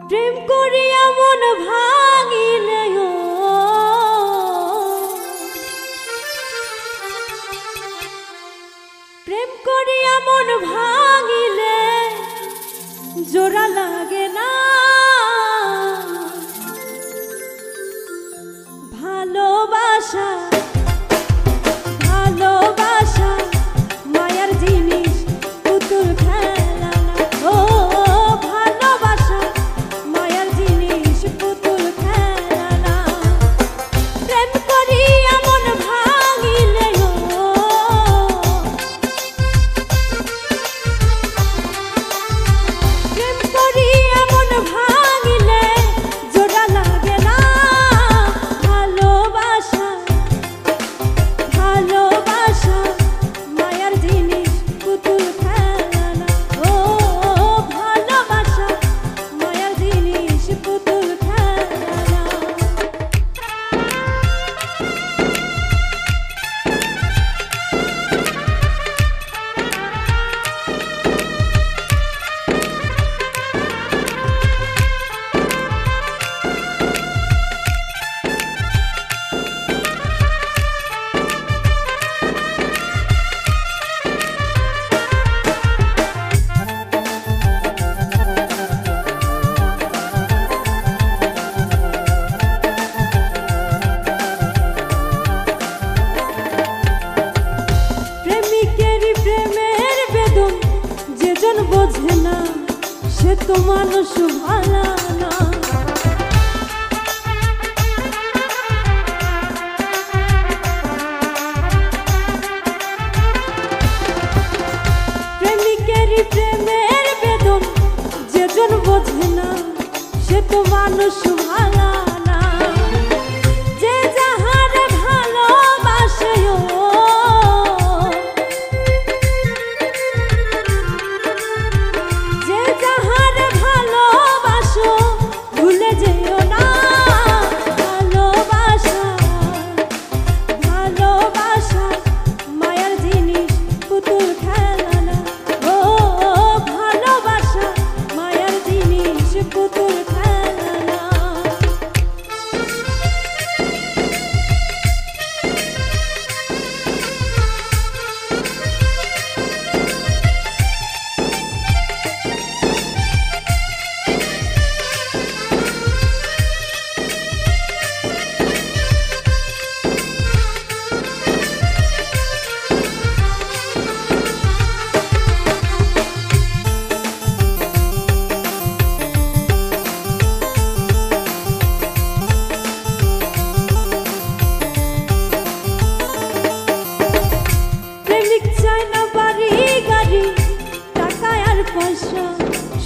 প্রেম করিয়া মন ভাঙিলে প্রেম করিয়া মন ভাঙিলে জোড়া লাগে না ভালোবাসা ভালোবাসা মায়ার জিনিস পুতুল খেলা না ও ভালোবাসা মায়ার জিনিস পুতুল খেলা না প্রেম করিয়া মন ভাঙিলে প্রেম করিয়া মন ভাঙিলে জোড়া লাগে না ভালোবাসা ভালোবাসা মায়ার জিনিস পুতুল খেলা না ও ভালোবাসা মায়ার জিনিস পুতুল খেলা না বোঝে না সে তো মানুষ ভালো না প্রেমিকেরই প্রেমের বেদন যেজন বোঝে না সে তো মানুষ ভালো না যে যাহারে ভালোবাসে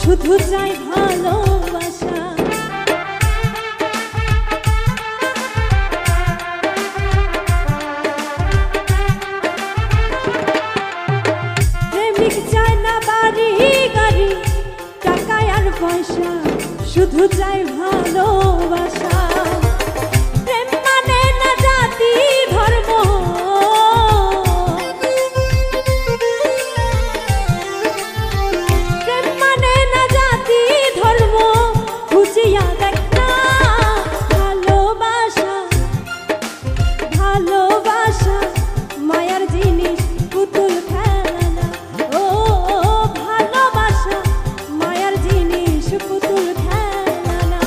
শুধু চাই ভালোবাসা প্রেমিক চায় না বাড়ি গাড়ি টাকা আর পয়সা শুধু চাই ভালোবাসা প্রেম মানে না জাতি ধর্ম ভালোবাসা মায়ার জিনিস পুতুল খেলা না ও ভালোবাসা মায়ার জিনিস পুতুল খেলা না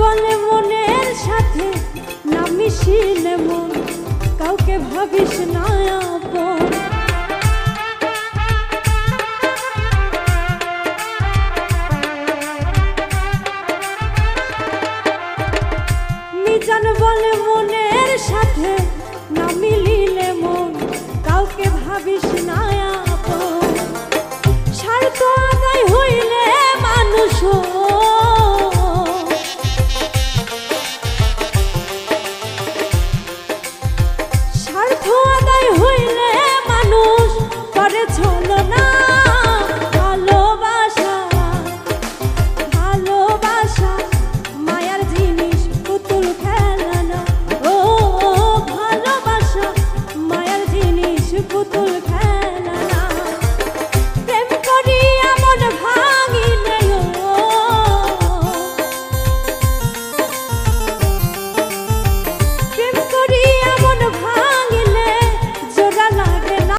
বলে মনের সাথে না মিশিলে মন কাউকে ভাবিস না আপন মিজান বলে মনের সাথে না মিলিলে মন কাউকে ভাবিস না